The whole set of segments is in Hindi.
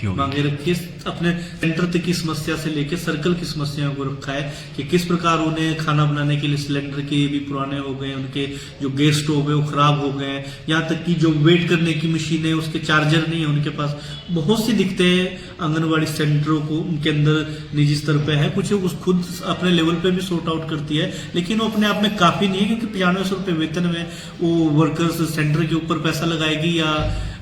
रखी होगी। मांगे रखी है। अपने सेंटर तक की समस्या से लेकर सर्कल की समस्याओं को रखा है कि किस प्रकार उन्हें खाना बनाने के लिए सिलेंडर के भी पुराने हो गए, उनके जो गैस स्टोव है वो खराब हो गए हैं, यहाँ तक कि जो वेट करने की मशीन है उसके चार्जर नहीं है उनके पास। बहुत सी दिक्कतें आंगनबाड़ी सेंटरों को उनके अंदर निजी स्तर पे है। कुछ उस खुद अपने लेवल पे भी सॉर्ट आउट करती है, लेकिन वो अपने आप में काफी नहीं है, क्योंकि 9500 रुपये वेतन में वो वर्कर्स सेंटर के ऊपर पैसा लगाएगी या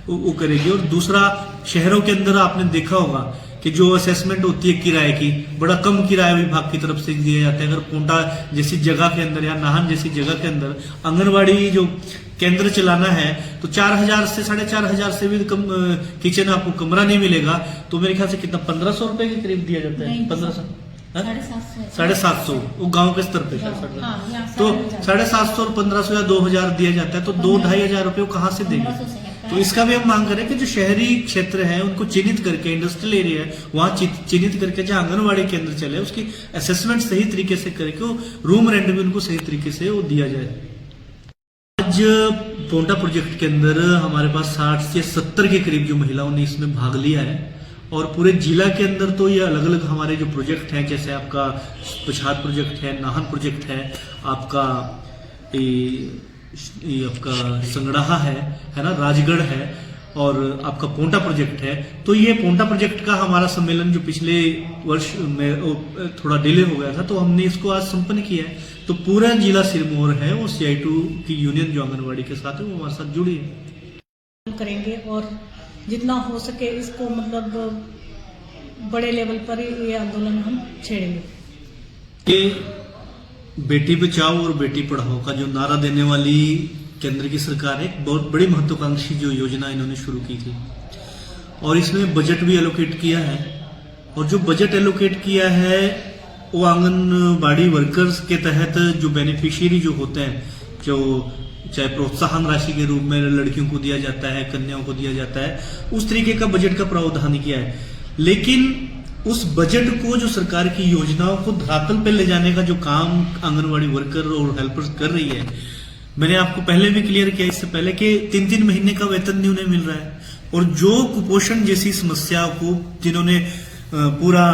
वो करेगी। और दूसरा, शहरों के अंदर आपने देखा होगा कि जो असेसमेंट होती है किराए की, बड़ा कम किराया विभाग की तरफ से दिया जाता है। अगर कोंटा जैसी जगह के अंदर या नाहन जैसी जगह के अंदर आंगनबाड़ी जो केंद्र चलाना है तो 4000 से 4500 से भी कम किचन आपको कमरा नहीं मिलेगा, तो मेरे ख्याल से कितना 1500 रुपए के करीब दिया जाता है। 1500 750 वो गांव के स्तर पे तो 750 और 1500 या 2000 दिया जाता है, तो 2-2500 रुपये कहाँ से देंगे। तो इसका भी हम मांग करें कि जो शहरी क्षेत्र है उनको चिन्हित करके, इंडस्ट्रियल एरिया है वहां चिन्हित करके जहां आंगनबाड़ी केंद्र चले उसकी असेसमेंट सही तरीके से करके रूम रेंट भी उनको सही तरीके से वो दिया जाए। आज पोंटा प्रोजेक्ट के अंदर हमारे पास 60 से 70 के करीब जो महिलाओं ने इसमें भाग लिया है, और पूरे जिला के अंदर तो ये अलग अलग हमारे जो प्रोजेक्ट हैं, जैसे आपका पछाद प्रोजेक्ट है, नाहन प्रोजेक्ट है, आपका ये आपका संगड़ाहा है ना, राजगढ़ है, और आपका पोंटा प्रोजेक्ट है। तो ये पोंटा प्रोजेक्ट का हमारा सम्मेलन जो पिछले वर्ष में थोड़ा डिले हो गया था, तो हमने इसको आज संपन्न किया है। तो पूरा जिला सिरमौर है वो CI2 की यूनियन जो आंगनबाड़ी के साथ है वो हमारे साथ जुड़ी है। करेंगे और जितना हो सके इसको मतलब बड़े लेवल पर ये आंदोलन हम छेड़ेंगे। ये बेटी बचाओ और बेटी पढ़ाओ का जो नारा देने वाली केंद्र की सरकार है, एक बहुत बड़ी महत्वाकांक्षी जो योजना इन्होंने शुरू की थी, और इसमें बजट भी एलोकेट किया है। और जो बजट एलोकेट किया है वो आंगनबाड़ी वर्कर्स के तहत जो बेनिफिशियरी जो होते हैं, जो चाहे प्रोत्साहन राशि के रूप में लड़कियों को दिया जाता है, कन्याओं को दिया जाता है, उस तरीके का बजट का प्रावधान किया है। लेकिन उस बजट को जो सरकार की योजनाओं को धरातल पे ले जाने का जो काम आंगनबाड़ी वर्कर और हेल्पर्स कर रही है, मैंने आपको पहले भी क्लियर किया इससे पहले कि 3-3 महीने का वेतन नहीं उन्हें मिल रहा है। और जो कुपोषण जैसी समस्या को जिन्होंने पूरा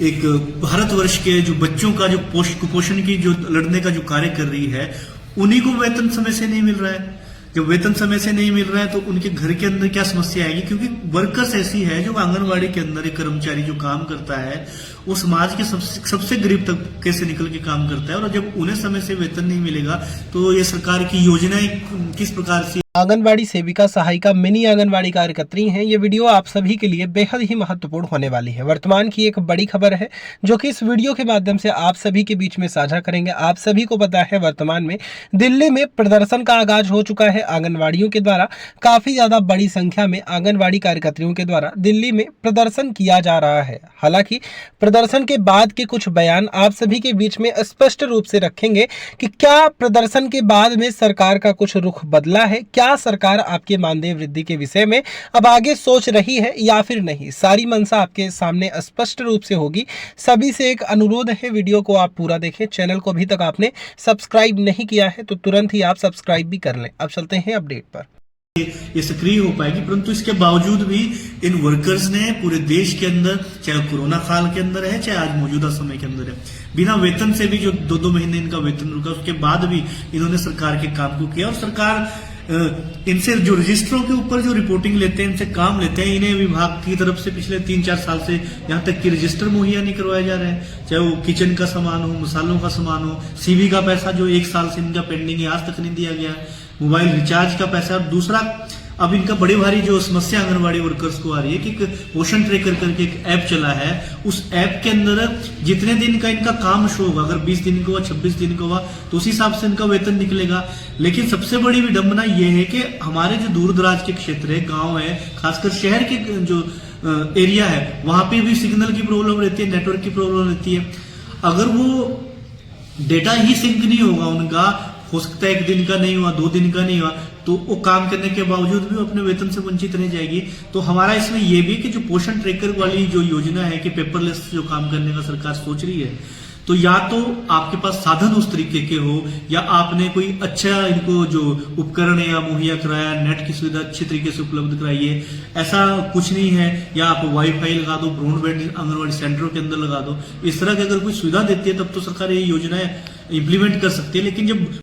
एक भारतवर्ष के जो बच्चों का जो कुपोषण की जो लड़ने का जो कार्य कर रही है, उन्हीं को वेतन समय से नहीं मिल रहा है। जब वेतन समय से नहीं मिल रहा है तो उनके घर के अंदर क्या समस्या आएगी, क्योंकि वर्कर्स ऐसी है जो आंगनबाड़ी के अंदर एक कर्मचारी जो काम करता है वो समाज के सबसे गरीब तबके से निकल के काम करता है, और जब उन्हें समय से वेतन नहीं मिलेगा तो ये सरकार की योजनाएं किस प्रकार से। आंगनबाड़ी सेविका सहायिका मिनी आंगनबाड़ी कार्यकर्त्री हैं। ये वीडियो आप सभी के लिए बेहद ही महत्वपूर्ण होने वाली है। वर्तमान की एक बड़ी खबर है जो कि इस वीडियो के माध्यम से आप सभी के बीच में साझा करेंगे। आप सभी को पता है वर्तमान में दिल्ली में प्रदर्शन का आगाज हो चुका है। आंगनबाड़ियों के द्वारा काफी ज्यादा बड़ी संख्या में आंगनबाड़ी कार्यकर्तियों के द्वारा दिल्ली में प्रदर्शन किया जा रहा है। हालांकि प्रदर्शन के बाद के कुछ बयान आप सभी के बीच में स्पष्ट रूप से रखेंगे कि क्या प्रदर्शन के बाद में सरकार का कुछ रुख बदला है, क्या सरकार आपके मानदेय वृद्धि के विषय में अब आगे सोच रही है या फिर नहीं। सारी मंशा आपके सामने स्पष्ट रूप से होगी। सभी से एक अनुरोध है, वीडियो को आप पूरा देखें। चैनल को अभी तक आपने सब्सक्राइब नहीं किया है तो तुरंत ही आप सब्सक्राइब भी कर लें। अब चलते हैं अपडेट पर। ये सक्रिय हो पाएगी, परंतु इसके बावजूद भी इन वर्कर्स ने पूरे देश के अंदर, चाहे कोरोना काल के अंदर है चाहे आज मौजूदा समय के अंदर है, बिना वेतन से भी जो 2-2 महीने इनका वेतन रुका, उसके बाद भी इन्होंने सरकार के काम को किया। और सरकार इनसे जो रजिस्टरों के ऊपर जो रिपोर्टिंग लेते हैं, इनसे काम लेते हैं, इन्हें विभाग की तरफ से पिछले 3-4 साल से यहाँ तक कि रजिस्टर मुहैया नहीं करवाए जा रहे हैं। चाहे वो किचन का सामान हो, मसालों का सामान हो, CV का पैसा जो 1 साल से इनका पेंडिंग है आज तक नहीं दिया गया, मोबाइल रिचार्ज का पैसा। और दूसरा, अब इनका बड़ी भारी जो समस्या आंगनबाड़ी वर्कर्स को आ रही है कि पोषण ट्रैकर करके एक ऐप चला है, उस ऐप के अंदर जितने दिन का इनका काम शो होगा, अगर 20 दिन का हुआ, 26 दिन का हुआ, तो उस हिसाब से इनका वेतन निकलेगा। लेकिन सबसे बड़ी विडंबना यह है कि हमारे जो दूर दराज के क्षेत्र है, गांव है, खासकर शहर के जो एरिया है, वहां पे भी सिग्नल की प्रॉब्लम रहती है, नेटवर्क की प्रॉब्लम रहती है। अगर वो डेटा ही सिंक नहीं होगा उनका, हो सकता है 1 दिन का नहीं हुआ, 2 दिन का नहीं हुआ, तो वो काम करने के बावजूद भी अपने वेतन से वंचित रह जाएगी। तो हमारा इसमें यह भी कि जो पोषण ट्रैकर वाली जो योजना है कि पेपरलेस जो काम करने का सरकार सोच रही है, तो या तो आपके पास साधन उस तरीके के हो, या आपने कोई अच्छा इनको जो उपकरण या मुहैया कराया, नेट की सुविधा अच्छी तरीके से उपलब्ध कराई है, ऐसा कुछ नहीं है। या आप वाईफाई लगा दो, ब्रॉडबैंड आंगनबाड़ी सेंटरों के अंदर लगा दो, इस तरह की अगर कोई सुविधा देती है तब तो सरकार ये योजनाएं इंप्लीमेंट कर सकती है। लेकिन जब